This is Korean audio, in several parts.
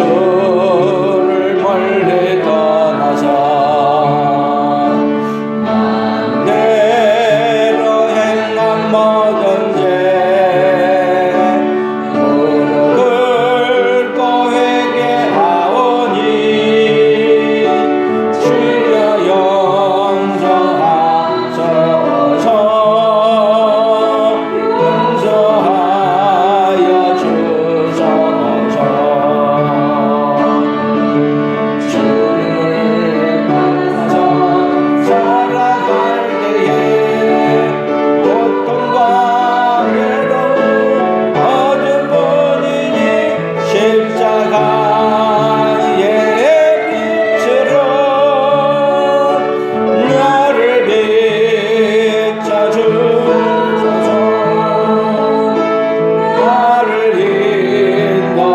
주를 멀리 떠나서 맘대로 행한 모든 죄 무릎 꿇고 회개하오니 주여 용서하소서 용서하여 주소서 주님을 만나서 살아갈 때에 고통과 외로움 얻은 뿐이니 십자가의 빛으로 나를 비춰주소서 나를 인도하소서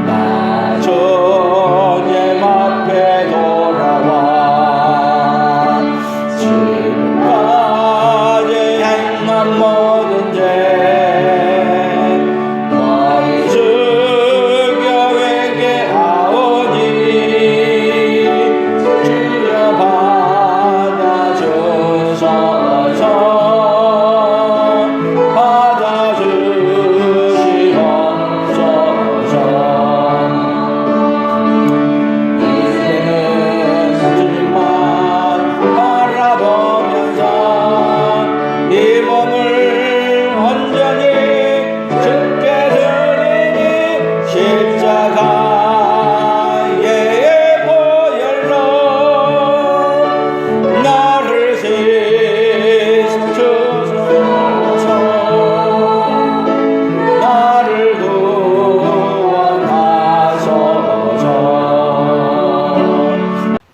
나 주님 앞에 돌아와 지금까지 행한 모든 죄 머리 숙여 회개하오니 주여 받아주소서 받아주시옵소서 이제는 주님만 바라보면서 이 몸을 온전히 주께 드리니 십자가의 보혈로 나를 씻어주소서 나를 구원하소서.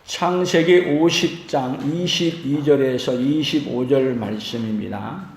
창세기 50장 22절에서 25절 말씀입니다.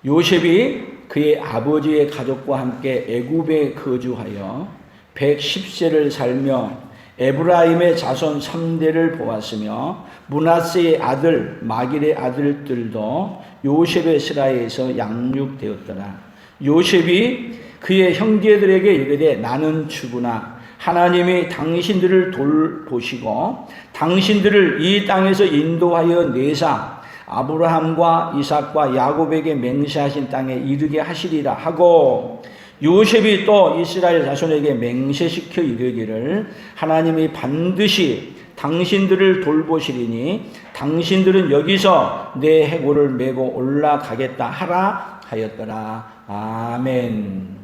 요셉이 그의 아버지의 가족과 함께 애굽에 거주하여 110세를 살며 에브라임의 자손 3대를 보았으며 므낫세의 아들 마길의 아들들도 요셉의 스라에서 양육되었더라. 요셉이 그의 형제들에게 이르되 나는 죽으나 하나님이 당신들을 돌보시고 당신들을 이 땅에서 인도하여 내사 아브라함과 이삭과 야곱에게 맹세하신 땅에 이르게 하시리라 하고 요셉이 또 이스라엘 자손에게 맹세시켜 이르기를 하나님이 반드시 당신들을 돌보시리니 당신들은 여기서 내 해골을 메고 올라가겠다 하라 하였더라. 아멘.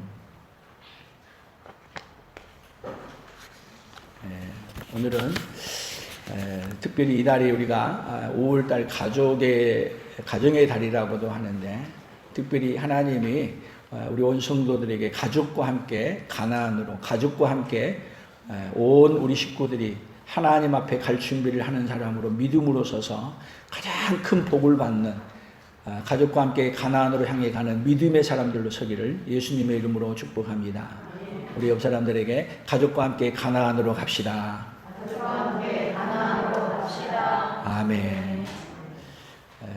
오늘은 특별히 이달이 우리가 5월달 가정의 달이라고도 하는데 특별히 하나님이 우리 온 성도들에게 가족과 함께 가나안으로 가족과 함께 온 우리 식구들이 하나님 앞에 갈 준비를 하는 사람으로 믿음으로 서서 가장 큰 복을 받는 가족과 함께 가나안으로 향해 가는 믿음의 사람들로 서기를 예수님의 이름으로 축복합니다. 우리 옆 사람들에게 가족과 함께 가나안으로 갑시다. 아멘.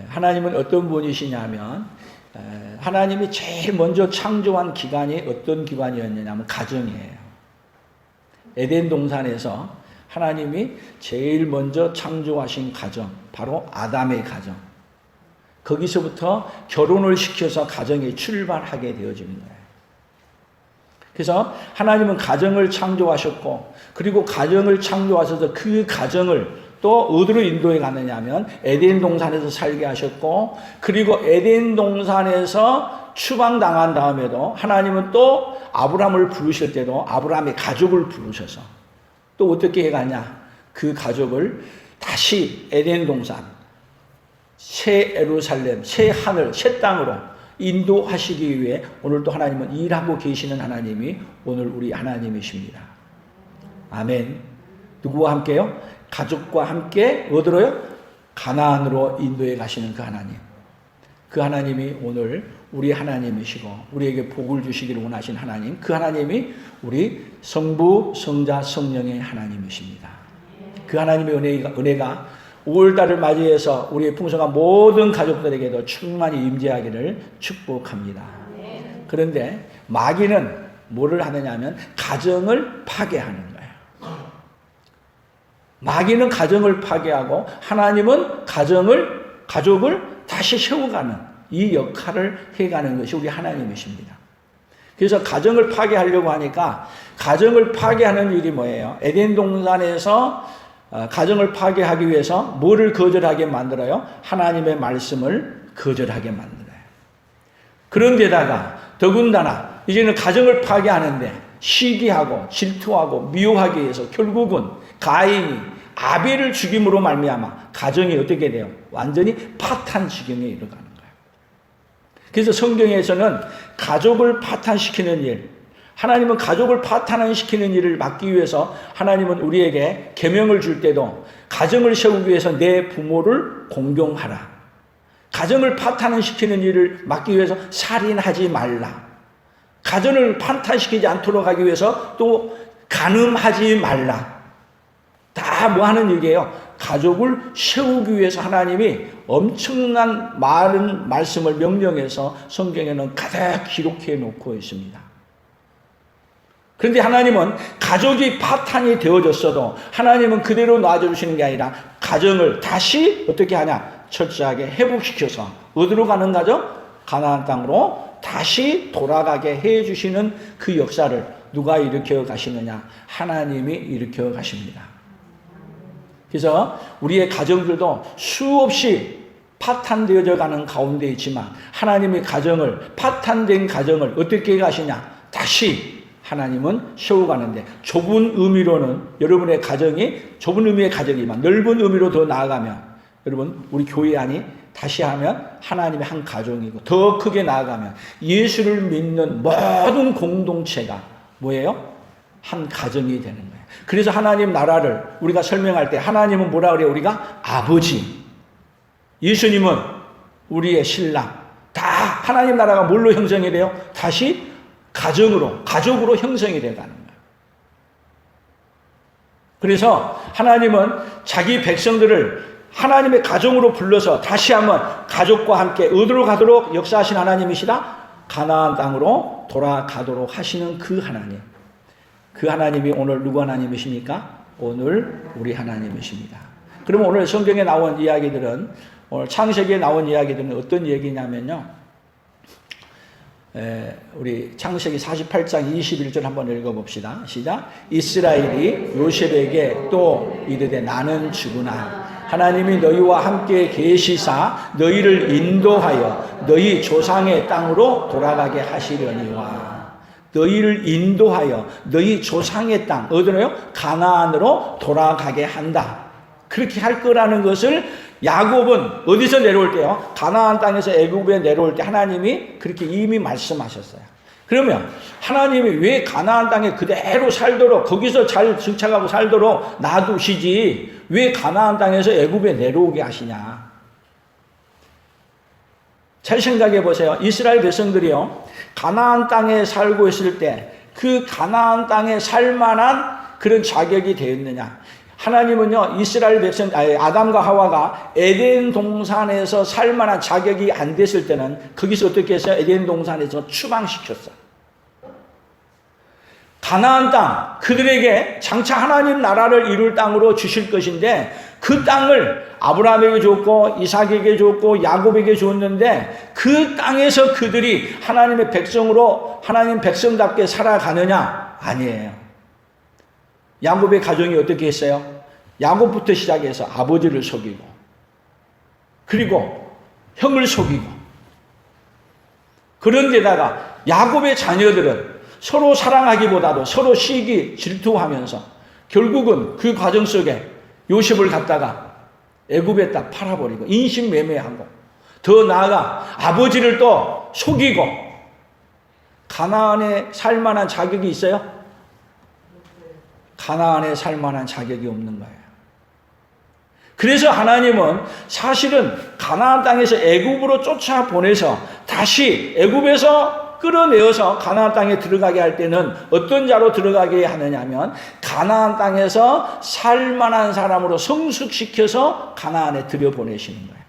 하나님은 어떤 분이시냐면 하나님이 제일 먼저 창조한 기관이 어떤 기관이었느냐면 가정이에요. 에덴 동산에서 하나님이 제일 먼저 창조하신 가정, 바로 아담의 가정. 거기서부터 결혼을 시켜서 가정이 출발하게 되어지는 거예요. 그래서 하나님은 가정을 창조하셨고, 그리고 가정을 창조하셔서 그 가정을 또 어디로 인도해 가느냐 하면 에덴 동산에서 살게 하셨고, 그리고 에덴 동산에서 추방당한 다음에도 하나님은 또 아브라함을 부르실 때도 아브라함의 가족을 부르셔서 또 어떻게 해가냐, 그 가족을 다시 에덴 동산, 새 예루살렘, 새 하늘, 새 땅으로 인도하시기 위해 오늘 또 하나님은 일하고 계시는 하나님이 오늘 우리 하나님이십니다. 아멘. 누구와 함께요? 가족과 함께 어디로요? 가나안으로 인도해 가시는 그 하나님. 그 하나님이 오늘 우리 하나님이시고 우리에게 복을 주시기를 원하신 하나님, 그 하나님이 우리 성부, 성자, 성령의 하나님이십니다. 그 하나님의 은혜가 5월달을 맞이해서 우리의 풍성한 모든 가족들에게도 충만히 임재하기를 축복합니다. 그런데 마귀는 뭐를 하느냐 하면 가정을 파괴하는 거예요. 마귀는 가정을 파괴하고 하나님은 가족을 다시 세워가는 이 역할을 해가는 것이 우리 하나님이십니다. 그래서 가정을 파괴하려고 하니까 가정을 파괴하는 일이 뭐예요? 에덴 동산에서 가정을 파괴하기 위해서 뭐를 거절하게 만들어요? 하나님의 말씀을 거절하게 만들어요. 그런데다가 더군다나 이제는 가정을 파괴하는데 시기하고 질투하고 미워하기 위해서 결국은 가인이 아벨을 죽임으로 말미암아 가정이 어떻게 돼요? 완전히 파탄 지경에 이르가는 거예요. 그래서 성경에서는 가족을 파탄시키는 일, 하나님은 가족을 파탄시키는 일을 막기 위해서 하나님은 우리에게 계명을 줄 때도 가정을 세우기 위해서 내 부모를 공경하라. 가정을 파탄시키는 일을 막기 위해서 살인하지 말라. 가정을 파탄시키지 않도록 하기 위해서 또 간음하지 말라. 다 뭐 하는 얘기예요? 가족을 세우기 위해서 하나님이 엄청난 많은 말씀을 명령해서 성경에는 가득 기록해 놓고 있습니다. 그런데 하나님은 가족이 파탄이 되어졌어도 하나님은 그대로 놔주시는 게 아니라 가정을 다시 어떻게 하냐? 철저하게 회복시켜서 어디로 가는 가정? 가나안 땅으로 다시 돌아가게 해주시는 그 역사를 누가 일으켜 가시느냐? 하나님이 일으켜 가십니다. 그래서 우리의 가정들도 수없이 파탄되어져 가는 가운데 있지만 하나님의 가정을, 파탄된 가정을 어떻게 가시냐? 다시 하나님은 세워가는데 좁은 의미로는 여러분의 가정이 좁은 의미의 가정이지만 넓은 의미로 더 나아가면 여러분 우리 교회 안이 다시 하면 하나님의 한 가정이고 더 크게 나아가면 예수를 믿는 모든 공동체가 뭐예요? 한 가정이 되는 거예요. 그래서 하나님 나라를 우리가 설명할 때 하나님은 뭐라 그래요? 우리가 아버지, 예수님은 우리의 신랑. 다 하나님 나라가 뭘로 형성이 돼요? 다시 가족으로 형성이 돼가는 거예요. 그래서 하나님은 자기 백성들을 하나님의 가정으로 불러서 다시 한번 가족과 함께 어디로 가도록 역사하신 하나님이시다? 가나안 땅으로 돌아가도록 하시는 그 하나님. 그 하나님이 오늘 누구 하나님이십니까? 오늘 우리 하나님이십니다. 그러면 오늘 성경에 나온 이야기들은, 오늘 창세기에 나온 이야기들은 어떤 얘기냐면요. 우리 창세기 48장 21절 한번 읽어봅시다. 시작. 이스라엘이 요셉에게 또 이르되 나는 죽으나 하나님이 너희와 함께 계시사 너희를 인도하여 너희 조상의 땅으로 돌아가게 하시려니와. 너희를 인도하여 너희 조상의 땅, 어디로요? 가나안으로 돌아가게 한다. 그렇게 할 거라는 것을 야곱은 어디서 내려올 때요? 가나안 땅에서 애굽에 내려올 때 하나님이 그렇게 이미 말씀하셨어요. 그러면 하나님이 왜 가나안 땅에 그대로 살도록 거기서 잘 정착하고 살도록 놔두시지 왜 가나안 땅에서 애굽에 내려오게 하시냐? 잘 생각해 보세요. 이스라엘 백성들이요, 가나안 땅에 살고 있을 때 그 가나안 땅에 살만한 그런 자격이 되었느냐? 하나님은요, 이스라엘 백성, 아담과 하와가 에덴 동산에서 살만한 자격이 안 됐을 때는 거기서 어떻게 했어요? 에덴 동산에서 추방시켰어요. 가나안 땅, 그들에게 장차 하나님 나라를 이룰 땅으로 주실 것인데 그 땅을 아브라함에게 줬고 이삭에게 줬고 야곱에게 줬는데 그 땅에서 그들이 하나님의 백성으로 하나님 백성답게 살아가느냐? 아니에요. 야곱의 가정이 어떻게 했어요? 야곱부터 시작해서 아버지를 속이고 그리고 형을 속이고 그런데다가 야곱의 자녀들은 서로 사랑하기보다도 서로 시기 질투하면서 결국은 그 과정 속에 요셉을 갖다가 애굽에 딱 팔아버리고 인신매매하고 더 나아가 아버지를 또 속이고 가나안에 살만한 자격이 있어요? 가나안에 살만한 자격이 없는 거예요. 그래서 하나님은 사실은 가나안 땅에서 애굽으로 쫓아보내서 다시 애굽에서 끌어내어서 가나안 땅에 들어가게 할 때는 어떤 자로 들어가게 하느냐 하면 가나안 땅에서 살만한 사람으로 성숙시켜서 가나안에 들여보내시는 거예요.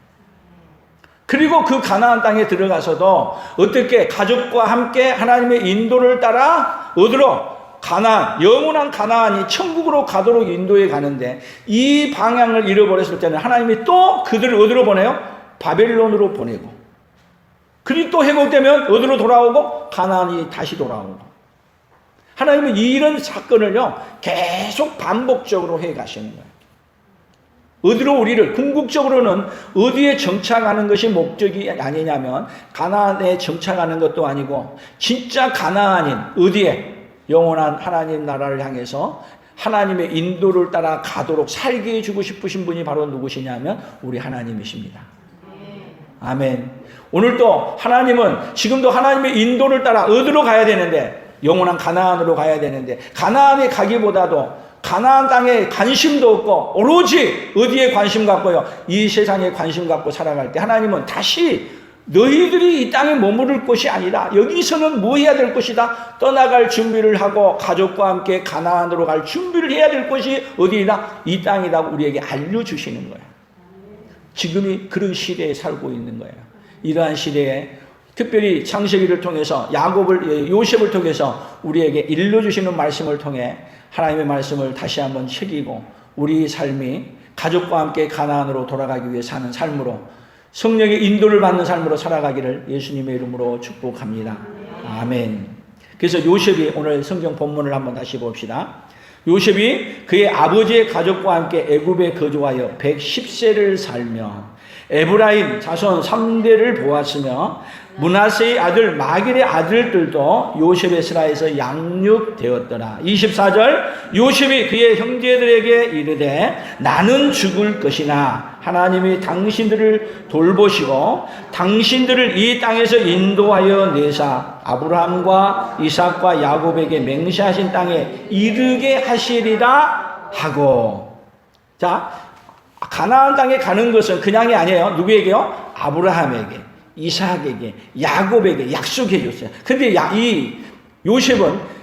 그리고 그 가나안 땅에 들어가서도 어떻게 가족과 함께 하나님의 인도를 따라 어디로? 가나안, 영원한 가나안이 천국으로 가도록 인도해 가는데 이 방향을 잃어버렸을 때는 하나님이 또 그들을 어디로 보내요? 바벨론으로 보내고, 그리고 또 회복되면 어디로 돌아오고? 가나안이 다시 돌아오고. 하나님은 이런 사건을요 계속 반복적으로 해 가시는 거예요. 어디로 우리를, 궁극적으로는 어디에 정착하는 것이 목적이 아니냐면 가나안에 정착하는 것도 아니고 진짜 가나안인 어디에? 영원한 하나님 나라를 향해서 하나님의 인도를 따라 가도록 살게 해주고 싶으신 분이 바로 누구시냐면 우리 하나님이십니다. 아멘. 오늘도 하나님은 지금도 하나님의 인도를 따라 어디로 가야 되는데? 영원한 가나안으로 가야 되는데, 가나안에 가기보다도 가나안 땅에 관심도 없고 오로지 어디에 관심 갖고요? 이 세상에 관심 갖고 살아갈 때 하나님은 다시 너희들이 이 땅에 머무를 것이 아니라 여기서는 뭐 해야 될 것이다? 떠나갈 준비를 하고 가족과 함께 가나안으로 갈 준비를 해야 될 것이 어디이다? 이 땅이다. 우리에게 알려주시는 거예요. 지금이 그런 시대에 살고 있는 거예요. 이러한 시대에 특별히 창세기를 통해서 요셉을 통해서 우리에게 일러주시는 말씀을 통해 하나님의 말씀을 다시 한번 새기고 우리 삶이 가족과 함께 가나안으로 돌아가기 위해 사는 삶으로, 성령의 인도를 받는 삶으로 살아가기를 예수님의 이름으로 축복합니다. 아멘. 그래서 요셉이, 오늘 성경 본문을 한번 다시 봅시다. 요셉이 그의 아버지의 가족과 함께 애굽에 거주하여 110세를 살며 에브라임 자손 3대를 보았으며 므낫세의 아들 마길의 아들들도 요셉의 스라에서 양육되었더라. 24절, 요셉이 그의 형제들에게 이르되 나는 죽을 것이나 하나님이 당신들을 돌보시고 당신들을 이 땅에서 인도하여 내사 아브라함과 이삭과 야곱에게 맹세하신 땅에 이르게 하시리라 하고. 자, 가나안 땅에 가는 것은 그냥이 아니에요. 누구에게요? 아브라함에게, 이삭에게, 야곱에게 약속해 줬어요. 근데 이 요셉은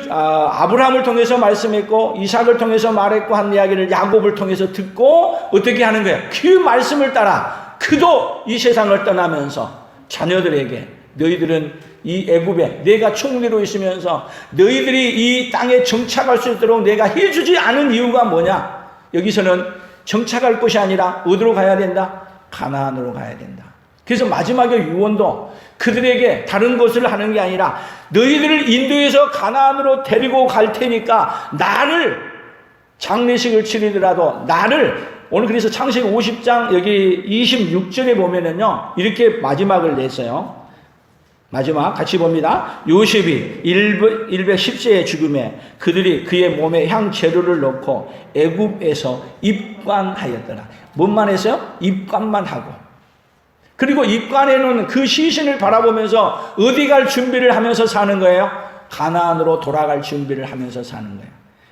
아브라함을 통해서 말씀했고 이삭을 통해서 말했고 한 이야기를 야곱을 통해서 듣고 어떻게 하는 거예요? 그 말씀을 따라 그도 이 세상을 떠나면서 자녀들에게, 너희들은 이 애굽에 내가 총리로 있으면서 너희들이 이 땅에 정착할 수 있도록 내가 해주지 않은 이유가 뭐냐? 여기서는 정착할 것이 아니라 어디로 가야 된다? 가나안으로 가야 된다. 그래서 마지막에 유언도 그들에게 다른 것을 하는 게 아니라 너희들을 인도해서 가나안으로 데리고 갈 테니까 나를, 장례식을 치르더라도 나를, 오늘 그래서 창세기 50장 여기 26절에 보면은요 이렇게 마지막을 냈어요. 마지막 같이 봅니다. 요셉이 110세의 죽음에 그들이 그의 몸에 향재료를 넣고 애굽에서 입관하였더라. 뭔만 했어요? 입관만 하고. 그리고 입관해 놓은 그 시신을 바라보면서 어디 갈 준비를 하면서 사는 거예요? 가나안으로 돌아갈 준비를 하면서 사는 거예요.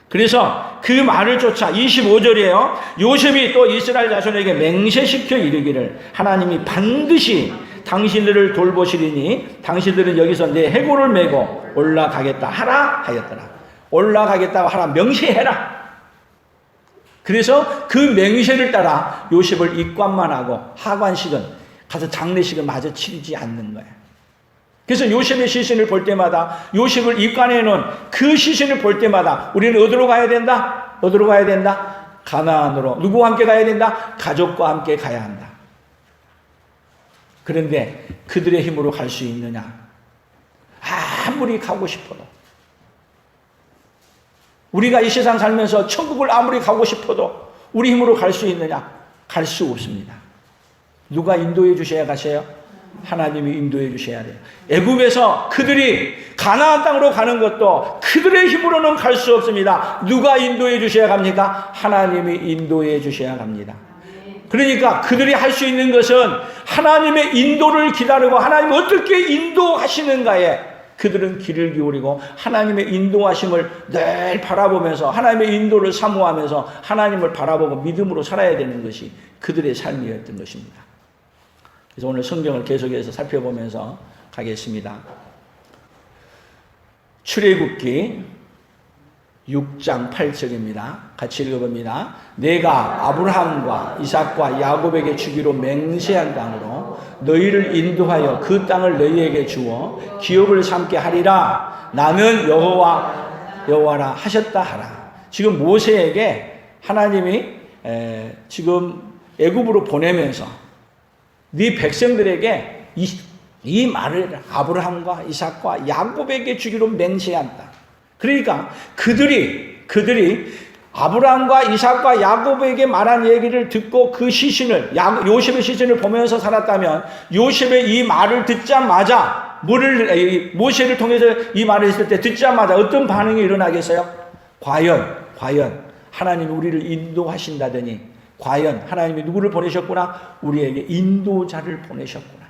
그래서 그 말을 쫓아 25절이에요. 요셉이 또 이스라엘 자손에게 맹세시켜 이르기를 하나님이 반드시 당신들을 돌보시리니 당신들은 여기서 내 해골을 메고 올라가겠다 하라 하였더라. 올라가겠다고 하라, 명세해라. 그래서 그 맹세를 따라 요셉을 입관만 하고 하관식은 가서 장례식을 마저 치르지 않는 거예요. 그래서 요셉의 시신을 볼 때마다, 요셉을 입관해 놓은 그 시신을 볼 때마다 우리는 어디로 가야 된다? 어디로 가야 된다? 가나안으로. 누구와 함께 가야 된다? 가족과 함께 가야 한다. 그런데 그들의 힘으로 갈 수 있느냐? 아무리 가고 싶어도, 우리가 이 세상 살면서 천국을 아무리 가고 싶어도 우리 힘으로 갈 수 있느냐? 갈 수 없습니다. 누가 인도해 주셔야 가세요? 하나님이 인도해 주셔야 돼요. 애굽에서 그들이 가나안 땅으로 가는 것도 그들의 힘으로는 갈 수 없습니다. 누가 인도해 주셔야 갑니까? 하나님이 인도해 주셔야 갑니다. 그러니까 그들이 할 수 있는 것은 하나님의 인도를 기다리고 하나님 어떻게 인도하시는가에 그들은 귀를 기울이고 하나님의 인도하심을 늘 바라보면서 하나님의 인도를 사모하면서 하나님을 바라보고 믿음으로 살아야 되는 것이 그들의 삶이었던 것입니다. 그래서 오늘 성경을 계속해서 살펴보면서 가겠습니다. 출애굽기 6장 8절입니다. 같이 읽어봅니다. 내가 아브라함과 이삭과 야곱에게 주기로 맹세한 땅으로 너희를 인도하여 그 땅을 너희에게 주어 기업을 삼게 하리라. 나는 여호와라 하셨다 하라. 지금 모세에게 하나님이 지금 애굽으로 보내면서 네 백성들에게 이 말을 아브라함과 이삭과 야곱에게 주기로 맹세한다. 그러니까 그들이 아브라함과 이삭과 야곱에게 말한 얘기를 듣고 그 시신을 요셉의 시신을 보면서 살았다면 요셉의 이 말을 듣자마자 모세를 통해서 이 말을 했을 때 듣자마자 어떤 반응이 일어나겠어요? 과연 하나님이 우리를 인도하신다더니 과연 하나님이 누구를 보내셨구나? 우리에게 인도자를 보내셨구나.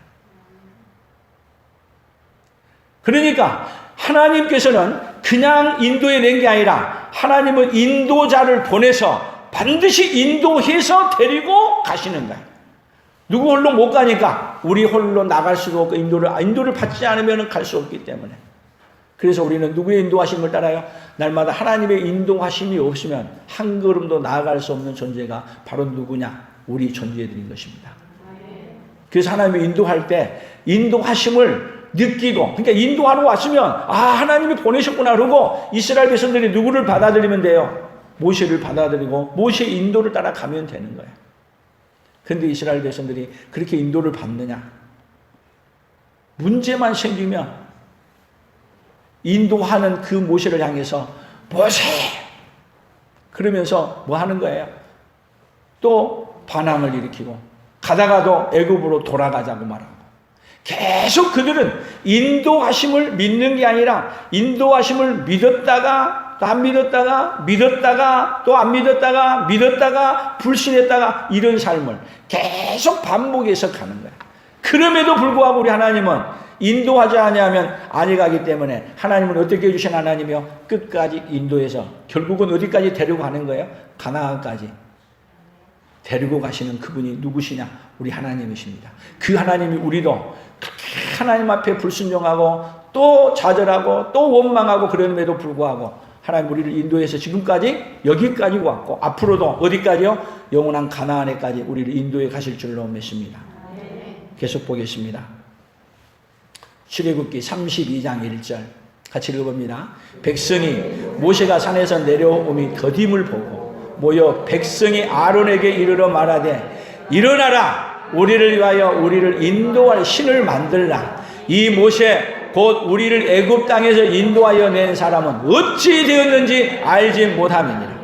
그러니까 하나님께서는 그냥 인도해 낸 게 아니라 하나님은 인도자를 보내서 반드시 인도해서 데리고 가시는 거예요. 누구 홀로 못 가니까 우리 홀로 나갈 수도 없고 인도를 받지 않으면 갈 수 없기 때문에. 그래서 우리는 누구의 인도하심을 따라요? 날마다 하나님의 인도하심이 없으면 한 걸음도 나아갈 수 없는 존재가 바로 누구냐? 우리 존재들인 것입니다. 그래서 하나님이 인도할 때 인도하심을 느끼고, 그러니까 인도하러 왔으면 하나님이 보내셨구나 그러고 이스라엘 백성들이 누구를 받아들이면 돼요? 모세를 받아들이고 모세의 인도를 따라가면 되는 거예요. 그런데 이스라엘 백성들이 그렇게 인도를 받느냐? 문제만 생기면 인도하는 그 모세를 향해서 모세! 그러면서 뭐 하는 거예요? 또 반항을 일으키고 가다가도 애굽으로 돌아가자고 말하고 계속 그들은 인도하심을 믿는 게 아니라 인도하심을 믿었다가 또 안 믿었다가 또 안 믿었다가 불신했다가 이런 삶을 계속 반복해서 가는 거예요. 그럼에도 불구하고 우리 하나님은 인도하지 아니하면 아니 가기 때문에 하나님은 어떻게 해주신 하나님이요? 끝까지 인도해서 결국은 어디까지 데리고 가는 거예요? 가나안까지 데리고 가시는 그분이 누구시냐? 우리 하나님이십니다. 그 하나님이 우리도 하나님 앞에 불순종하고 또 좌절하고 또 원망하고 그럼에도 불구하고 하나님 우리를 인도해서 지금까지 여기까지 왔고 앞으로도 어디까지요? 영원한 가나안에까지 우리를 인도해 가실 줄로 믿습니다. 계속 보겠습니다. 출애굽기 32장 1절 같이 읽어봅니다. 백성이 모세가 산에서 내려오니 더딤을 보고 모여 백성이 아론에게 이르러 말하되 일어나라 우리를 위하여 우리를 인도할 신을 만들라. 이 모세 곧 우리를 애굽 땅에서 인도하여 낸 사람은 어찌 되었는지 알지 못함이니라.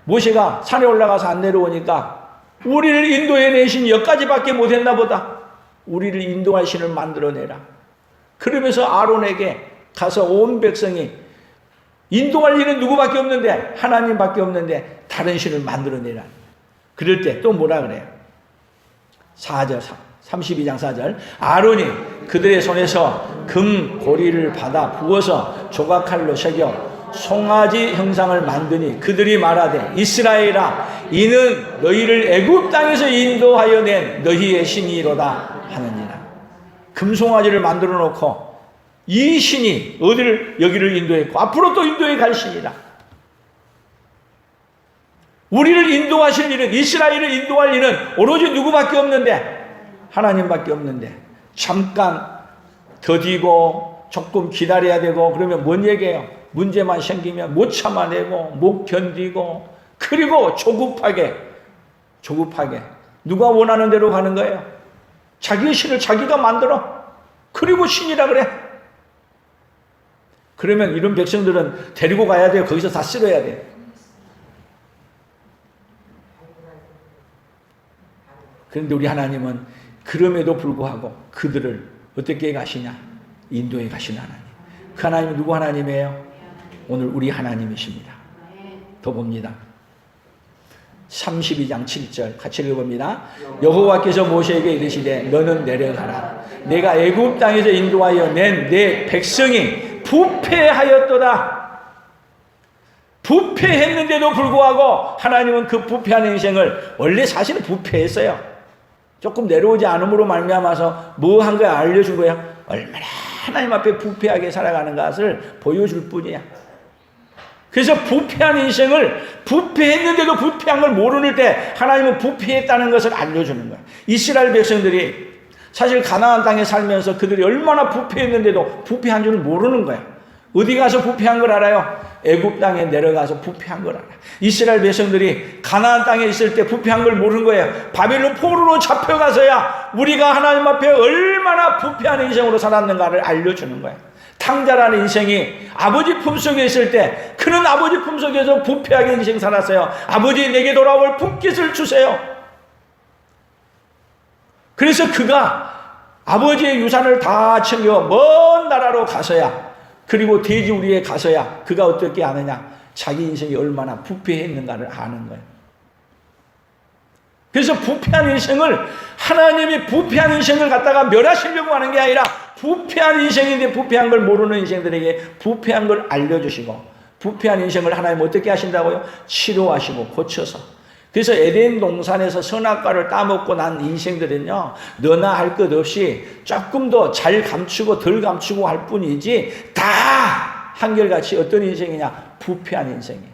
모세가 산에 올라가서 안 내려오니까 우리를 인도해 내신 여기까지밖에 못했나 보다. 우리를 인도할 신을 만들어내라. 그러면서 아론에게 가서 온 백성이 인도할 일은 누구밖에 없는데 하나님밖에 없는데 다른 신을 만들어내라. 그럴 때 또 뭐라 그래요? 4절 32장 4절 아론이 그들의 손에서 금 고리를 받아 부어서 조각칼로 새겨 송아지 형상을 만드니 그들이 말하되 이스라엘아 이는 너희를 애굽 땅에서 인도하여 낸 너희의 신이로다 하느니라. 금송아지를 만들어 놓고 이 신이 어디를 여기를 인도했고 앞으로 또 인도해 갈 신이다. 우리를 인도하실 일은 이스라엘을 인도할 일은 오로지 누구밖에 없는데 하나님밖에 없는데 잠깐 더디고 조금 기다려야 되고 그러면 뭔 얘기예요? 문제만 생기면 못 참아내고 못 견디고 그리고 조급하게 누가 원하는 대로 가는 거예요. 자기의 신을 자기가 만들어. 그리고 신이라 그래. 그러면 이런 백성들은 데리고 가야 돼요. 거기서 다 쓸어야 돼요. 그런데 우리 하나님은 그럼에도 불구하고 그들을 어떻게 가시냐? 인도에 가시는 하나님. 그 하나님은 누구 하나님이에요? 오늘 우리 하나님이십니다. 더 봅니다. 32장 7절 같이 읽어봅니다. 여호와께서 모세에게 이르시되 너는 내려가라. 내가 애굽 땅에서 인도하여 낸 내 백성이 부패하였도다. 부패했는데도 불구하고 하나님은 그 부패한 인생을 원래 사실은 부패했어요. 조금 내려오지 않음으로 말미암아서 뭐 한 거야? 알려준 거야. 얼마나 하나님 앞에 부패하게 살아가는 것을 보여줄 뿐이야. 그래서 부패한 인생을 부패했는데도 부패한 걸 모르는 때 하나님은 부패했다는 것을 알려주는 거야. 이스라엘 백성들이 사실 가나안 땅에 살면서 그들이 얼마나 부패했는데도 부패한 줄 모르는 거야. 어디 가서 부패한 걸 알아요? 애굽 땅에 내려가서 부패한 걸 알아요. 이스라엘 백성들이 가나안 땅에 있을 때 부패한 걸 모르는 거예요. 바벨론 포로로 잡혀가서야 우리가 하나님 앞에 얼마나 부패한 인생으로 살았는가를 알려주는 거예요. 탕자라는 인생이 아버지 품속에 있을 때 그는 아버지 품속에서 부패하게 인생 살았어요. 아버지 내게 돌아올 품깃을 주세요. 그래서 그가 아버지의 유산을 다 챙겨 먼 나라로 가서야, 그리고 돼지우리에 가서야 그가 어떻게 아느냐, 자기 인생이 얼마나 부패했는가를 아는 거예요. 그래서 부패한 인생을, 하나님이 부패한 인생을 갖다가 멸하시려고 하는 게 아니라 부패한 인생인데 부패한 걸 모르는 인생들에게 부패한 걸 알려주시고, 부패한 인생을 하나님 어떻게 하신다고요? 치료하시고 고쳐서. 그래서 에덴 동산에서 선악과를 따먹고 난 인생들은요, 너나 할 것 없이 조금 더 잘 감추고 덜 감추고 할 뿐이지 다 한결같이 어떤 인생이냐? 부패한 인생이에요.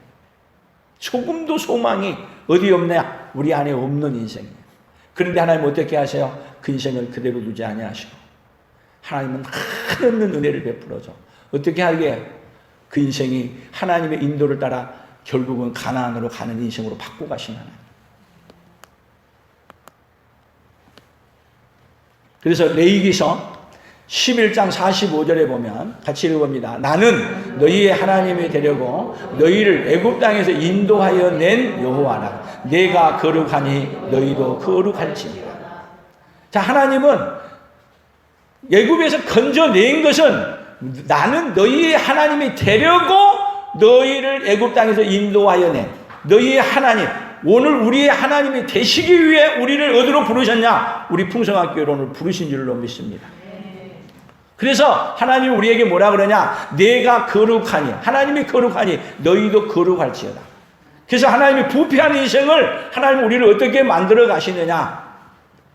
조금도 소망이 어디 없냐? 우리 안에 없는 인생이에요. 그런데 하나님 어떻게 하세요? 그 인생을 그대로 두지 아니하시고 하나님은 한없는 은혜를 베풀어줘. 어떻게 하게? 그 인생이 하나님의 인도를 따라 결국은 가나안으로 가는 인생으로 바꾸고 가시는 하나님. 그래서 레위기서 11장 45절에 보면 같이 읽어봅니다. 나는 너희의 하나님이 되려고 너희를 애굽 땅에서 인도하여 낸 여호와라. 내가 거룩하니 너희도 거룩할지니라. 자, 하나님은 애굽에서 건져낸 것은 나는 너희의 하나님이 되려고 너희를 애굽 땅에서 인도하여 낸 너희의 하나님, 오늘 우리의 하나님이 되시기 위해 우리를 어디로 부르셨냐? 우리 풍성학교로 오늘 부르신 줄로 믿습니다. 그래서 하나님이 우리에게 뭐라 그러냐? 내가 거룩하니, 하나님이 거룩하니 너희도 거룩할지어다. 그래서 하나님이 부패한 인생을 하나님 우리를 어떻게 만들어 가시느냐?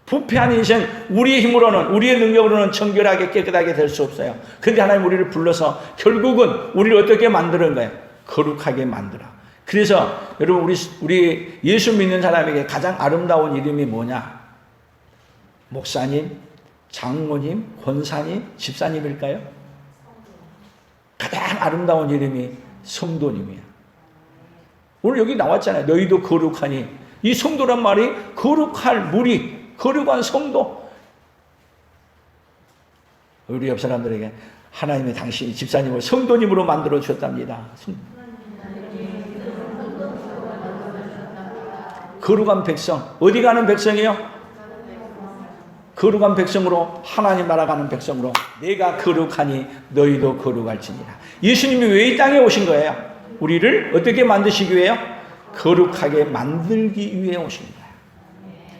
부패한 인생, 우리의 힘으로는, 우리의 능력으로는 정결하게 깨끗하게 될 수 없어요. 그런데 하나님 우리를 불러서 결국은 우리를 어떻게 만드는 거예요? 거룩하게 만들어. 그래서 여러분, 우리 예수 믿는 사람에게 가장 아름다운 이름이 뭐냐? 목사님, 장로님, 권사님, 집사님일까요? 가장 아름다운 이름이 성도님이에요. 오늘 여기 나왔잖아요. 너희도 거룩하니. 이 성도란 말이 거룩할 무리, 거룩한 성도. 우리 옆 사람들에게 하나님이 당신이 집사님을 성도님으로 만들어 주셨답니다. 거룩한 백성. 어디 가는 백성이요? 거룩한 백성으로, 하나님 나라 가는 백성으로 내가 거룩하니 너희도 거룩할지니라. 예수님이 왜 이 땅에 오신 거예요? 우리를 어떻게 만드시기 위해요? 거룩하게 만들기 위해 오신 거예요.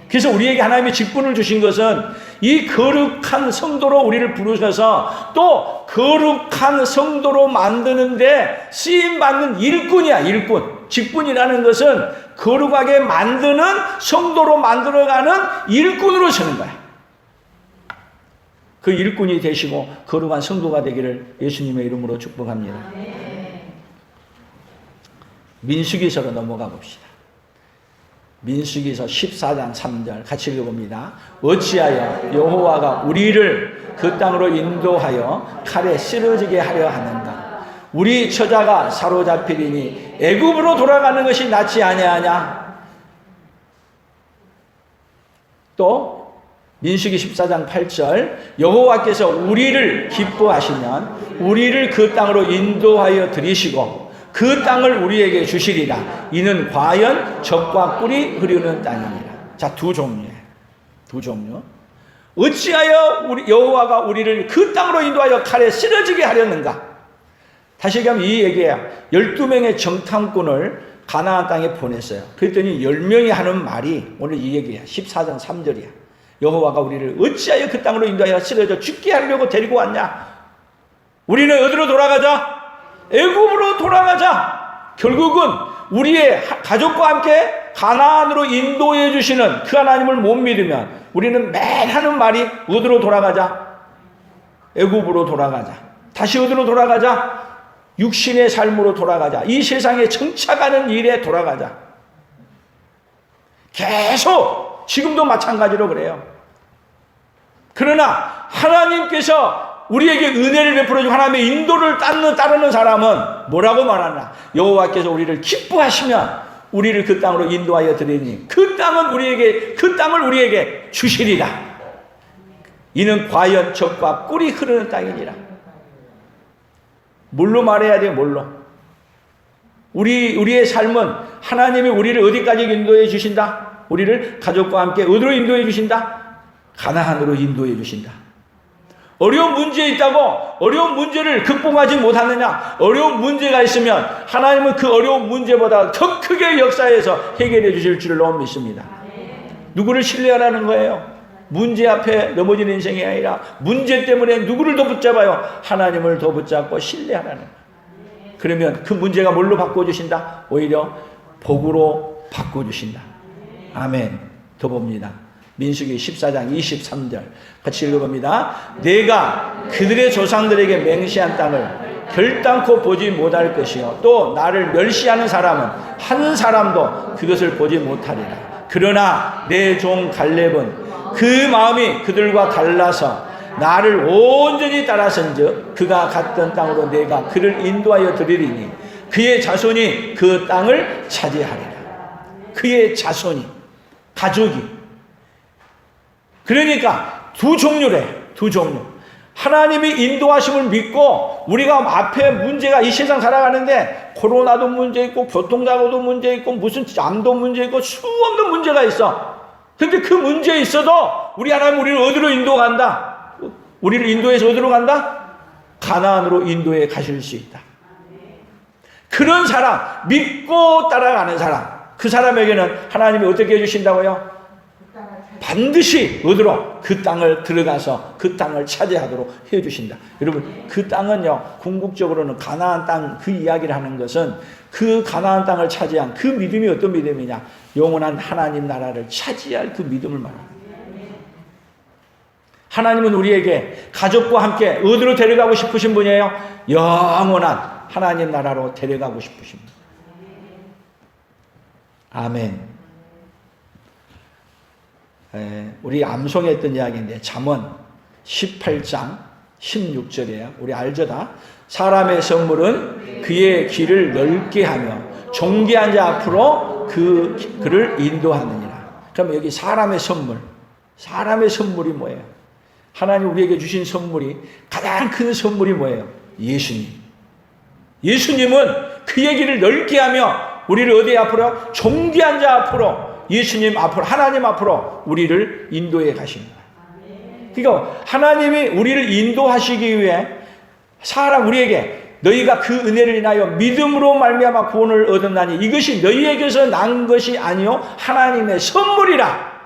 그래서 우리에게 하나님의 직분을 주신 것은 이 거룩한 성도로 우리를 부르셔서 또 거룩한 성도로 만드는데 쓰임받는 일꾼이야, 일꾼. 직분이라는 것은 거룩하게 만드는, 성도로 만들어가는 일꾼으로 서는 거야. 그 일꾼이 되시고 거룩한 성도가 되기를 예수님의 이름으로 축복합니다. 민수기서로 넘어가 봅시다. 민수기서 14장 3절 같이 읽어봅니다. 어찌하여 여호와가 우리를 그 땅으로 인도하여 칼에 쓰러지게 하려 하는가? 우리 처자가 사로잡히리니 애굽으로 돌아가는 것이 낫지 아니하냐? 또 민수기 14장 8절 여호와께서 우리를 기뻐하시면 우리를 그 땅으로 인도하여 들이시고 그 땅을 우리에게 주시리라. 이는 과연 젖과 꿀이 흐르는 땅이니라. 자, 두 종류예요. 두 종류. 어찌하여 여호와가 우리를 그 땅으로 인도하여 칼에 쓰러지게 하려는가? 다시 얘기하면 이 얘기예요. 12명의 정탐꾼을 가나안 땅에 보냈어요. 그랬더니 10명이 하는 말이 오늘 이 얘기야. 14장 3절이야. 여호와가 우리를 어찌하여 그 땅으로 인도하여 쓰러져 죽게 하려고 데리고 왔냐? 우리는 어디로 돌아가자? 애굽으로 돌아가자. 결국은 우리의 가족과 함께 가나안으로 인도해 주시는 그 하나님을 못 믿으면 우리는 매일 하는 말이 어디로 돌아가자? 애굽으로 돌아가자. 다시 어디로 돌아가자? 육신의 삶으로 돌아가자. 이 세상에 정착하는 일에 돌아가자. 계속 지금도 마찬가지로 그래요. 그러나 하나님께서 우리에게 은혜를 베풀어주고 하나님의 인도를 따르는 사람은 뭐라고 말하나? 여호와께서 우리를 기뻐하시면 우리를 그 땅으로 인도하여 드리니 그 땅을 우리에게 주시리라. 이는 과연 젖과 꿀이 흐르는 땅이니라. 뭘로 말해야 돼요? 뭘로? 우리의 삶은 하나님이 우리를 어디까지 인도해 주신다? 우리를 가족과 함께 어디로 인도해 주신다? 가나안으로 인도해 주신다. 어려운 문제 있다고 어려운 문제를 극복하지 못하느냐? 어려운 문제가 있으면 하나님은 그 어려운 문제보다 더 크게 역사해서 해결해 주실 줄로 믿습니다. 누구를 신뢰하라는 거예요? 문제 앞에 넘어지는 인생이 아니라 문제 때문에 누구를 더 붙잡아요? 하나님을 더 붙잡고 신뢰하라는 거예요. 그러면 그 문제가 뭘로 바꿔주신다? 오히려 복으로 바꿔주신다. 아멘. 더 봅니다. 민수기 14장 23절 같이 읽어봅니다. 내가 그들의 조상들에게 맹세한 땅을 결단코 보지 못할 것이요 또 나를 멸시하는 사람은 한 사람도 그것을 보지 못하리라. 그러나 내 종 갈렙은 그 마음이 그들과 달라서 나를 온전히 따라선즉 그가 갔던 땅으로 내가 그를 인도하여 드리리니 그의 자손이 그 땅을 차지하리라. 그의 자손이, 가족이. 그러니까 두 종류래. 두 종류. 하나님이 인도하심을 믿고 우리가 앞에 문제가 이 세상 살아가는데 코로나도 문제 있고 교통사고도 문제 있고 무슨 암도 문제 있고 수없는 문제가 있어. 근데 그 문제에 있어도 우리 하나님 우리를 어디로 인도간다? 우리를 인도해서 어디로 간다? 가나안으로 인도해 가실 수 있다. 그런 사람, 믿고 따라가는 사람, 그 사람에게는 하나님이 어떻게 해주신다고요? 반드시 어디로? 그 땅을 들어가서 그 땅을 차지하도록 해주신다. 여러분, 그 땅은요, 궁극적으로는 가나안 땅, 그 이야기를 하는 것은 그 가나안 땅을 차지한 그 믿음이 어떤 믿음이냐? 영원한 하나님 나라를 차지할 그 믿음을 말합니다. 하나님은 우리에게 가족과 함께 어디로 데려가고 싶으신 분이에요? 영원한 하나님 나라로 데려가고 싶으십니다. 아멘. 우리 암송에 했던 이야기인데 잠언 18장 16절이에요. 우리 알죠 다? 사람의 선물은 그의 길을 넓게 하며 존귀한 자 앞으로 그를 인도하느니라. 그럼 여기 사람의 선물이 뭐예요? 하나님 우리에게 주신 선물이 가장 큰 선물이 뭐예요? 예수님. 예수님은 그의 길을 넓게 하며 우리를 어디 앞으로? 존귀한 자 앞으로, 예수님 앞으로, 하나님 앞으로 우리를 인도해 가십니다. 그러니까 하나님이 우리를 인도하시기 위해 우리에게 너희가 그 은혜를 인하여 믿음으로 말미암아 구원을 얻었나니 이것이 너희에게서 난 것이 아니요 하나님의 선물이라.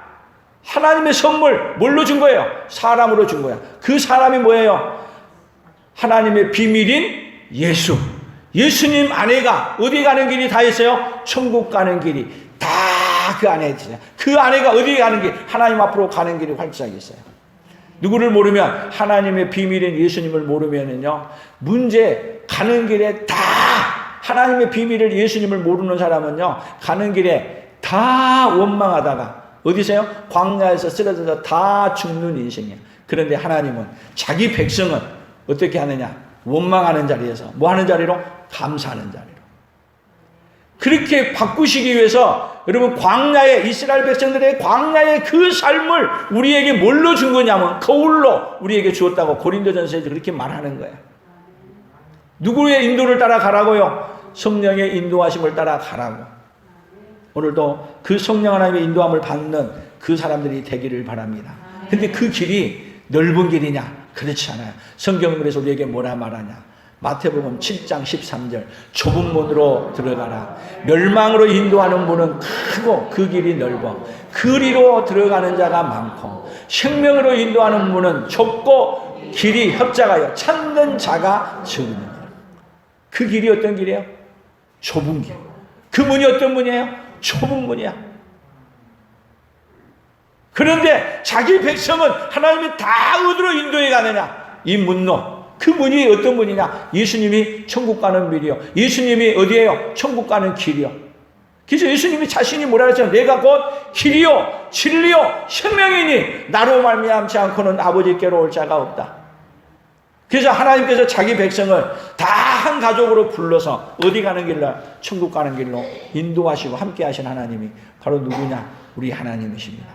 하나님의 선물 뭘로 준 거예요? 사람으로 준 거야. 그 사람이 뭐예요? 하나님의 비밀인 예수. 예수님 안에가 어디 가는 길이 다 있어요? 천국 가는 길이 다 그 안에 있어요. 그 안에가 어디 가는 길? 하나님 앞으로 가는 길이 활짝 있어요. 누구를 모르면, 하나님의 비밀인 예수님을 모르면은요, 문제 가는 길에 다 하나님의 비밀을 예수님을 모르는 사람은요, 가는 길에 다 원망하다가 어디서요? 광야에서 쓰러져서 다 죽는 인생이에요. 그런데 하나님은 자기 백성은 어떻게 하느냐? 원망하는 자리에서 뭐 하는 자리로? 감사하는 자리로. 그렇게 바꾸시기 위해서 여러분 광야에, 이스라엘 백성들의 광야의 그 삶을 우리에게 뭘로 준 거냐면 거울로 우리에게 주었다고 고린도전서에 그렇게 말하는 거예요. 누구의 인도를 따라가라고요? 성령의 인도하심을 따라가라고. 오늘도 그 성령 하나님의 인도함을 받는 그 사람들이 되기를 바랍니다. 근데 그 길이 넓은 길이냐? 그렇지 않아요. 성경은 그래서 우리에게 뭐라 말하냐? 마태복음 7장 13절 좁은 문으로 들어가라. 멸망으로 인도하는 문은 크고 그 길이 넓어 그리로 들어가는 자가 많고 생명으로 인도하는 문은 좁고 길이 협착하여 찾는 자가 적으니라. 그 길이 어떤 길이에요? 좁은 길. 그 문이 어떤 문이에요? 좁은 문이야. 그런데 자기 백성은 하나님이 다 어디로 인도해 가느냐? 이 문로. 그 문이 어떤 문이냐? 예수님이 천국 가는 길이요. 예수님이 어디예요? 천국 가는 길이요. 그래서 예수님이 자신이 뭐라 그랬잖아요. 내가 곧 길이요 진리요 생명이니 나로 말미암지 않고는 아버지께로 올 자가 없다. 그래서 하나님께서 자기 백성을 다 한 가족으로 불러서 어디 가는 길로? 천국 가는 길로 인도하시고 함께 하신 하나님이 바로 누구냐? 우리 하나님이십니다.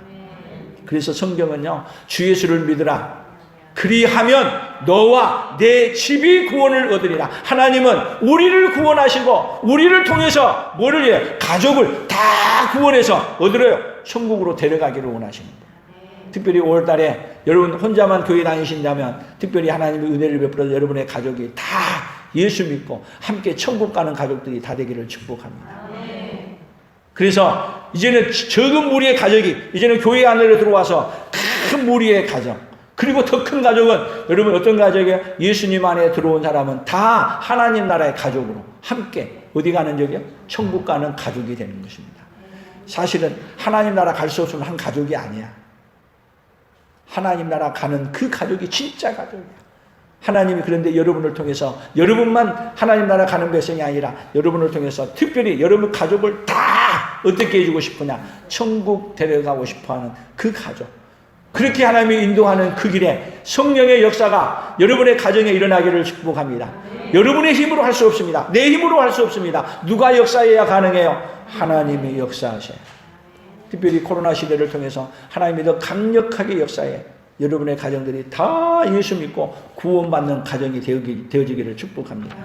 그래서 성경은요, 주 예수를 믿으라. 그리하면 너와 내 집이 구원을 얻으리라. 하나님은 우리를 구원하시고 우리를 통해서 뭐를 해요? 가족을 다 구원해서 어디로요? 천국으로 데려가기를 원하십니다. 특별히 5월달에 여러분 혼자만 교회 다니신다면 특별히 하나님의 은혜를 베풀어서 여러분의 가족이 다 예수 믿고 함께 천국 가는 가족들이 다 되기를 축복합니다. 그래서 이제는 적은 무리의 가족이 이제는 교회 안으로 들어와서 큰 무리의 가정, 그리고 더 큰 가족은 여러분 어떤 가족이에요? 예수님 안에 들어온 사람은 다 하나님 나라의 가족으로 함께 어디 가는 적이요? 천국 가는 가족이 되는 것입니다. 사실은 하나님 나라 갈 수 없으면 한 가족이 아니야. 하나님 나라 가는 그 가족이 진짜 가족이야. 하나님이 그런데 여러분을 통해서 여러분만 하나님 나라 가는 백성이 아니라 여러분을 통해서 특별히 여러분 가족을 다 어떻게 해주고 싶으냐? 천국 데려가고 싶어하는 그 가족. 그렇게 하나님이 인도하는 그 길에 성령의 역사가 여러분의 가정에 일어나기를 축복합니다. 여러분의 힘으로 할 수 없습니다. 내 힘으로 할 수 없습니다. 누가 역사해야 가능해요? 하나님이 역사하셔요. 특별히 코로나 시대를 통해서 하나님이 더 강력하게 역사해 여러분의 가정들이 다 예수 믿고 구원받는 가정이 되어지기를 축복합니다.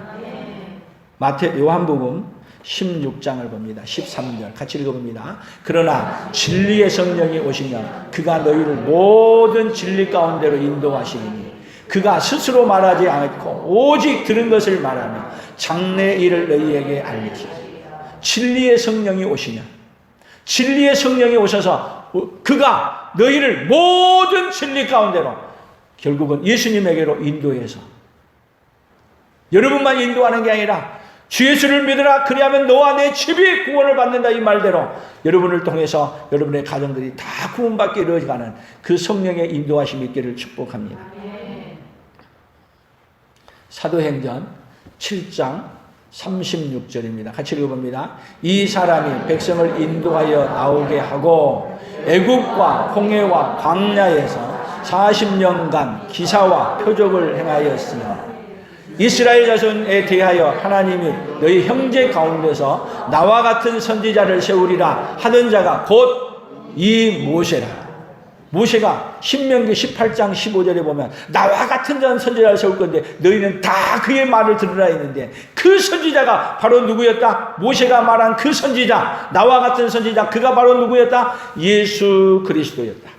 요한복음 16장을 봅니다. 13절 같이 읽어봅니다. 그러나 진리의 성령이 오시면 그가 너희를 모든 진리 가운데로 인도하시니 그가 스스로 말하지 않고 오직 들은 것을 말하며 장래 일을 너희에게 알리시리. 진리의 성령이 오시면, 진리의 성령이 오셔서 그가 너희를 모든 진리 가운데로 결국은 예수님에게로 인도해서 여러분만 인도하는 게 아니라 주 예수를 믿으라 그리하면 너와 내 집이 구원을 받는다 이 말대로 여러분을 통해서 여러분의 가정들이 다 구원받게 이루어가는 그 성령의 인도하심이 있기를 축복합니다. 사도행전 7장 36절입니다. 같이 읽어봅니다. 이 사람이 백성을 인도하여 나오게 하고 애굽과 홍해와 광야에서 40년간 기사와 표적을 행하였으며 이스라엘 자손에 대하여 하나님이 너희 형제 가운데서 나와 같은 선지자를 세우리라 하던 자가 곧 이 모세라. 모세가 신명기 18장 15절에 보면 나와 같은 자는 선지자를 세울 건데 너희는 다 그의 말을 들으라 했는데 그 선지자가 바로 누구였다? 모세가 말한 그 선지자, 나와 같은 선지자, 그가 바로 누구였다? 예수 그리스도였다.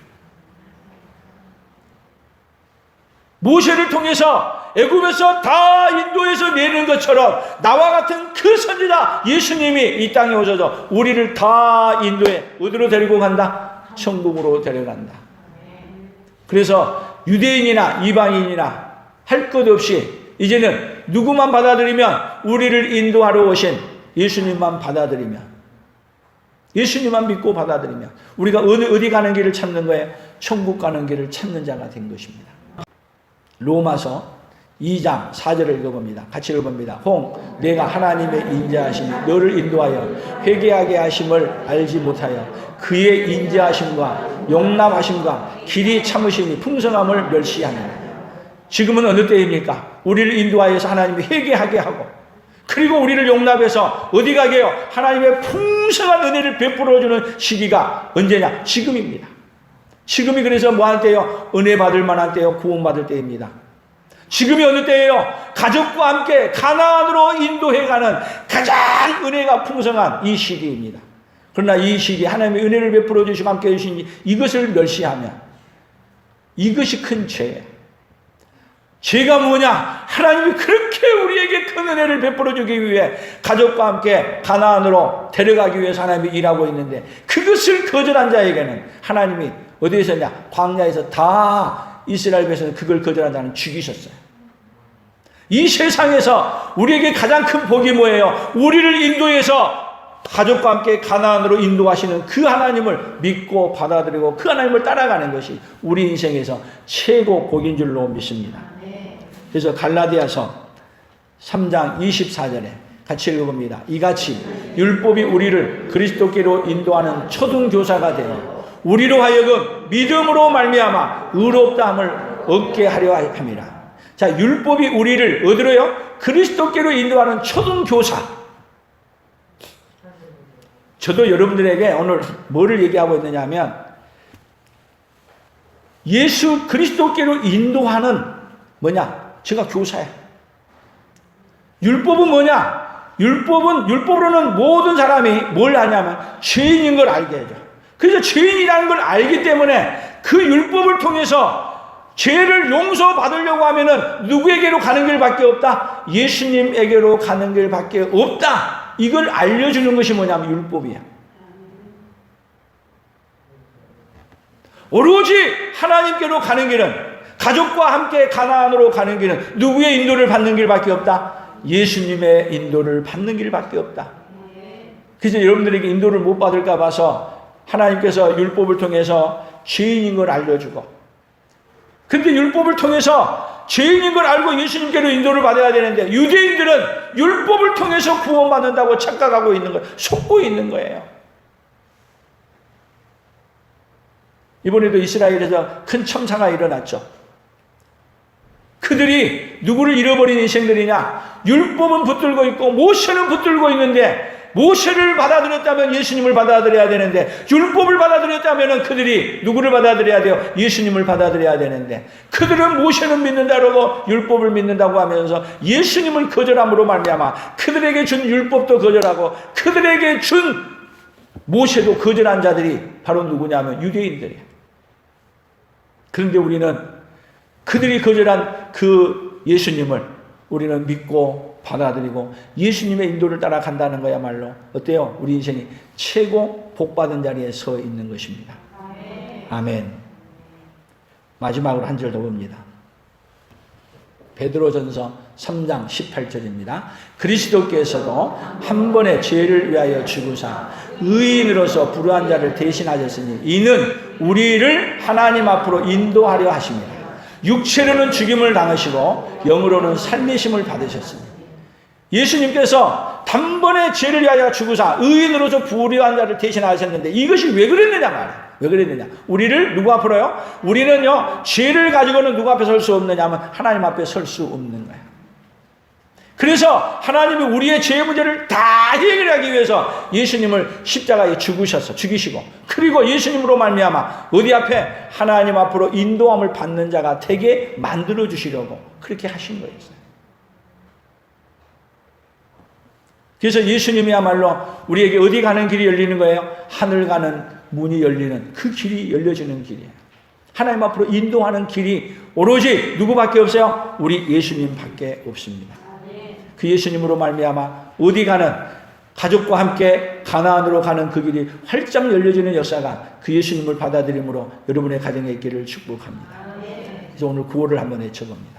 모세를 통해서 애굽에서 다 인도해서 내는 것처럼 나와 같은 그 선지자 예수님이 이 땅에 오셔서 우리를 다 인도해 어디로 데리고 간다? 천국으로 데려간다. 그래서 유대인이나 이방인이나 할 것 없이 이제는 누구만 받아들이면 우리를 인도하러 오신 예수님만 받아들이면, 예수님만 믿고 받아들이면 우리가 어디 가는 길을 찾는 거예요? 천국 가는 길을 찾는 자가 된 것입니다. 로마서 2장 4절을 읽어봅니다. 같이 읽어봅니다. 내가 하나님의 인자하심이 너를 인도하여 회개하게 하심을 알지 못하여 그의 인자하심과 용납하심과 길이 참으심이 풍성함을 멸시하느라. 지금은 어느 때입니까? 우리를 인도하여서 하나님이 회개하게 하고 그리고 우리를 용납해서 어디 가게 해요? 하나님의 풍성한 은혜를 베풀어주는 시기가 언제냐? 지금입니다. 지금이 그래서 뭐할 때요? 은혜 받을 만한 때요? 구원받을 때입니다. 지금이 어느 때예요? 가족과 함께 가나안으로 인도해가는 가장 은혜가 풍성한 이 시기입니다. 그러나 이 시기 하나님의 은혜를 베풀어 주시고 함께 해주신 이것을 멸시하면 이것이 큰 죄예요. 죄가 뭐냐? 하나님이 그렇게 우리에게 큰 은혜를 베풀어 주기 위해 가족과 함께 가나안으로 데려가기 위해서 하나님이 일하고 있는데 그것을 거절한 자에게는 하나님이 어디에서 했냐? 광야에서 다 이스라엘 백성은 그걸 거절한 자는 죽이셨어요. 이 세상에서 우리에게 가장 큰 복이 뭐예요? 우리를 인도해서 가족과 함께 가나안으로 인도하시는 그 하나님을 믿고 받아들이고 그 하나님을 따라가는 것이 우리 인생에서 최고 복인 줄로 믿습니다. 그래서 갈라디아서 3장 24절에 같이 읽어봅니다. 이같이 율법이 우리를 그리스도께로 인도하는 초등교사가 되어 우리로 하여금 믿음으로 말미암아 의롭다함을 얻게 하려 함이라. 자, 율법이 우리를 어디로요? 그리스도께로 인도하는 초등교사. 저도 여러분들에게 오늘 뭐를 얘기하고 있느냐 하면 예수 그리스도께로 인도하는 뭐냐? 제가 교사야. 율법은 뭐냐? 율법으로는 모든 사람이 뭘 하냐면 죄인인 걸 알게 해줘. 그래서 죄인이라는 걸 알기 때문에 그 율법을 통해서 죄를 용서받으려고 하면은 누구에게로 가는 길밖에 없다? 예수님에게로 가는 길밖에 없다. 이걸 알려주는 것이 뭐냐면 율법이야. 오로지 하나님께로 가는 길은, 가족과 함께 가나안으로 가는 길은 누구의 인도를 받는 길밖에 없다? 예수님의 인도를 받는 길밖에 없다. 그래서 여러분들에게 인도를 못 받을까 봐서 하나님께서 율법을 통해서 죄인인 걸 알려주고, 근데 율법을 통해서 죄인인 걸 알고 예수님께로 인도를 받아야 되는데 유대인들은 율법을 통해서 구원받는다고 착각하고 있는 거예요. 속고 있는 거예요. 이번에도 이스라엘에서 큰 참사가 일어났죠. 그들이 누구를 잃어버린 인생들이냐? 율법은 붙들고 있고 모세는 붙들고 있는데, 모세를 받아들였다면 예수님을 받아들여야 되는데, 율법을 받아들였다면 그들이 누구를 받아들여야 돼요? 예수님을 받아들여야 되는데, 그들은 모세는 믿는다 그러고 율법을 믿는다고 하면서 예수님을 거절함으로 말미암아 그들에게 준 율법도 거절하고 그들에게 준 모세도 거절한 자들이 바로 누구냐면 유대인들이에요. 그런데 우리는 그들이 거절한 그 예수님을 우리는 믿고 받아들이고 예수님의 인도를 따라간다는 거야말로 어때요? 우리 인생이 최고 복받은 자리에 서 있는 것입니다. 아멘. 마지막으로 한 절 더 봅니다. 베드로전서 3장 18절입니다. 그리스도께서도 한 번의 죄를 위하여 죽으사 의인으로서 불의한 자를 대신하셨으니 이는 우리를 하나님 앞으로 인도하려 하십니다. 육체로는 죽임을 당하시고 영으로는 살리심을 받으셨으니, 예수님께서 단번에 죄를 위하여 죽으사 의인으로서 불의한 자를 대신하셨는데 이것이 왜 그랬느냐 말이에요. 왜 그랬느냐? 우리를 누구 앞으로요? 우리는요, 죄를 가지고는 누구 앞에 설 수 없느냐 하면 하나님 앞에 설 수 없는 거예요. 그래서 하나님이 우리의 죄 문제를 다 해결하기 위해서 예수님을 십자가에 죽이시고, 그리고 예수님으로 말미암아 어디 앞에? 하나님 앞으로 인도함을 받는 자가 되게 만들어 주시려고 그렇게 하신 거예요. 그래서 예수님이야말로 우리에게 어디 가는 길이 열리는 거예요? 하늘 가는 문이 열리는, 그 길이 열려지는 길이에요. 하나님 앞으로 인도하는 길이 오로지 누구밖에 없어요? 우리 예수님밖에 없습니다. 그 예수님으로 말미암아 어디 가는, 가족과 함께 가나안으로 가는 그 길이 활짝 열려지는 역사가 그 예수님을 받아들임으로 여러분의 가정에 있기를 축복합니다. 그래서 오늘 구호를 한번 외쳐봅니다.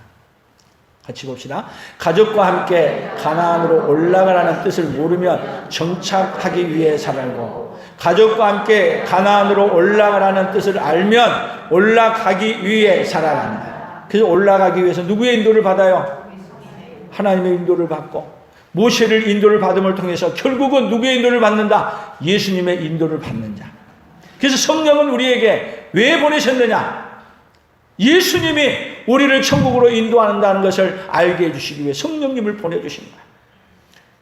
같이 봅시다. 가족과 함께 가나안으로 올라가라는 뜻을 모르면 정착하기 위해 살고, 가족과 함께 가나안으로 올라가라는 뜻을 알면 올라가기 위해 살아간다. 그래서 올라가기 위해서 누구의 인도를 받아요? 하나님의 인도를 받고, 모세를 인도를 받음을 통해서 결국은 누구의 인도를 받는다? 예수님의 인도를 받는 자. 그래서 성령은 우리에게 왜 보내셨느냐? 예수님이 우리를 천국으로 인도한다는 것을 알게 해주시기 위해 성령님을 보내주신 거예요.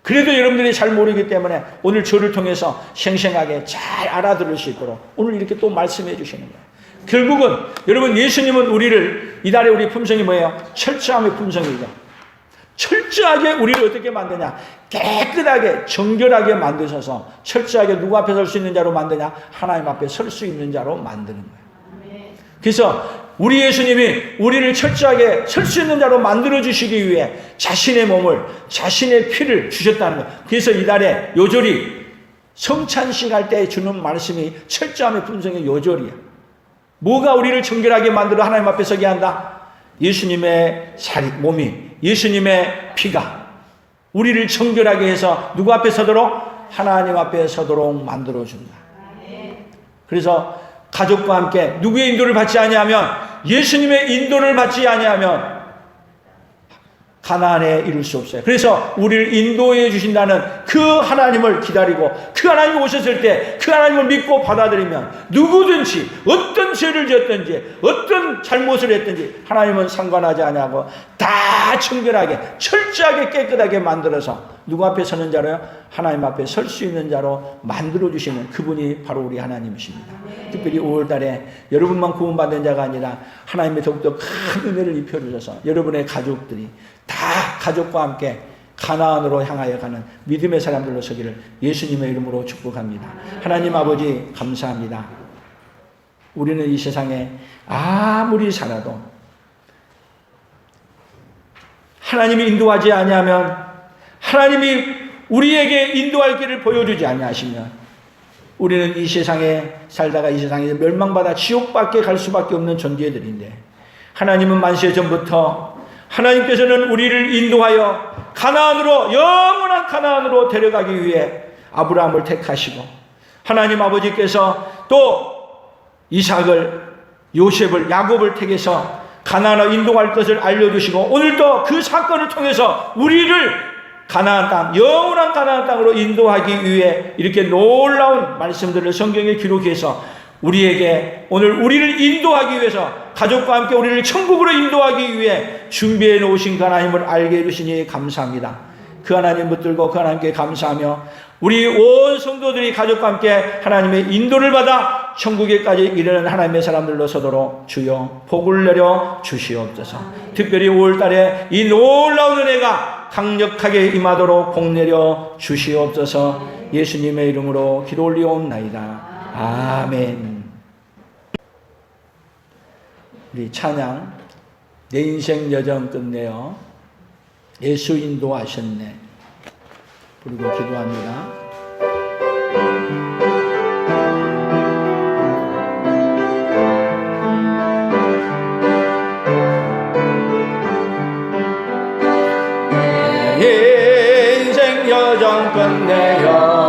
그래도 여러분들이 잘 모르기 때문에 오늘 저를 통해서 생생하게 잘 알아들을 수 있도록 오늘 이렇게 또 말씀해 주시는 거예요. 결국은 여러분, 예수님은 우리를, 이달에 우리 품성이 뭐예요? 철저함의 품성이죠. 철저하게 우리를 어떻게 만드냐? 깨끗하게 정결하게 만드셔서 철저하게 누구 앞에 설 수 있는 자로 만드냐? 하나님 앞에 설 수 있는 자로 만드는 거예요. 그래서 우리 예수님이 우리를 철저하게 설 수 있는 자로 만들어주시기 위해 자신의 몸을, 자신의 피를 주셨다는 거예요. 그래서 이달에 요절이 성찬식 할 때 주는 말씀이 철저함의 품성의 요절이야. 뭐가 우리를 정결하게 만들어 하나님 앞에 서게 한다? 예수님의 몸이, 예수님의 피가 우리를 정결하게 해서 누구 앞에 서도록? 하나님 앞에 서도록 만들어준다. 그래서 가족과 함께 누구의 인도를 받지 아니하면, 예수님의 인도를 받지 아니하면 가나안에 이룰 수 없어요. 그래서 우리를 인도해 주신다는 그 하나님을 기다리고 그 하나님이 오셨을 때 그 하나님을 믿고 받아들이면 누구든지 어떤 죄를 지었든지 어떤 잘못을 했든지 하나님은 상관하지 않냐고 다 청결하게 철저하게 깨끗하게 만들어서 누구 앞에 서는 자로요? 하나님 앞에 설 수 있는 자로 만들어 주시는 그분이 바로 우리 하나님이십니다. 특별히 5월달에 여러분만 구원받는 자가 아니라 하나님의 더욱더 큰 은혜를 입혀주셔서 여러분의 가족들이 다 가족과 함께 가나안으로 향하여 가는 믿음의 사람들로 서기를 예수님의 이름으로 축복합니다. 하나님 아버지 감사합니다. 우리는 이 세상에 아무리 살아도 하나님이 인도하지 아니하면 하나님이 우리에게 인도할 길을 보여주지 아니하시면 우리는 이 세상에 살다가 이 세상에 멸망받아 지옥밖에 갈 수밖에 없는 존재들인데 하나님은 만세 전부터 하나님께서는 우리를 인도하여 가나안으로 영원한 가나안으로 데려가기 위해 아브라함을 택하시고 하나님 아버지께서 또 이삭을 요셉을 야곱을 택해서 가나안으로 인도할 것을 알려주시고 오늘도 그 사건을 통해서 우리를 가나안 땅 영원한 가나안 땅으로 인도하기 위해 이렇게 놀라운 말씀들을 성경에 기록해서 우리에게 오늘 우리를 인도하기 위해서 가족과 함께 우리를 천국으로 인도하기 위해 준비해 놓으신 그 하나님을 알게 해주시니 감사합니다. 그 하나님 붙들고 그 하나님께 감사하며 우리 온 성도들이 가족과 함께 하나님의 인도를 받아 천국에까지 이르는 하나님의 사람들로 서도록 주여 복을 내려 주시옵소서. 특별히 5월달에 이 놀라운 은혜가 강력하게 임하도록 복 내려 주시옵소서. 예수님의 이름으로 기도 올리옵나이다. 아멘. 우리 찬양 내 인생 여정 끝내어 예수 인도하셨네 부르고 기도합니다. 내 인생 여정 끝내어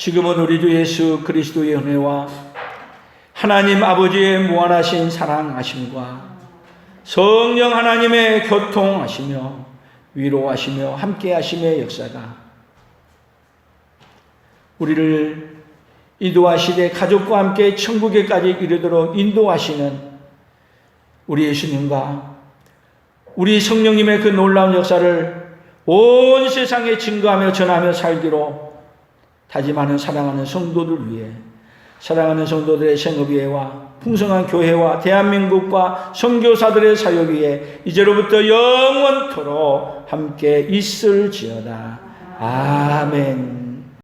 지금은 우리 주 예수 그리스도의 은혜와 하나님 아버지의 무한하신 사랑하심과 성령 하나님의 교통하시며 위로하시며 함께하심의 역사가 우리를 인도하시되 가족과 함께 천국에까지 이르도록 인도하시는 우리 예수님과 우리 성령님의 그 놀라운 역사를 온 세상에 증거하며 전하며 살기로 다짐하는 사랑하는 성도들 위해 사랑하는 성도들의 생업위회와 풍성한 교회와 대한민국과 선교사들의 사역 위에 이제로부터 영원토록 함께 있을지어다. 아멘.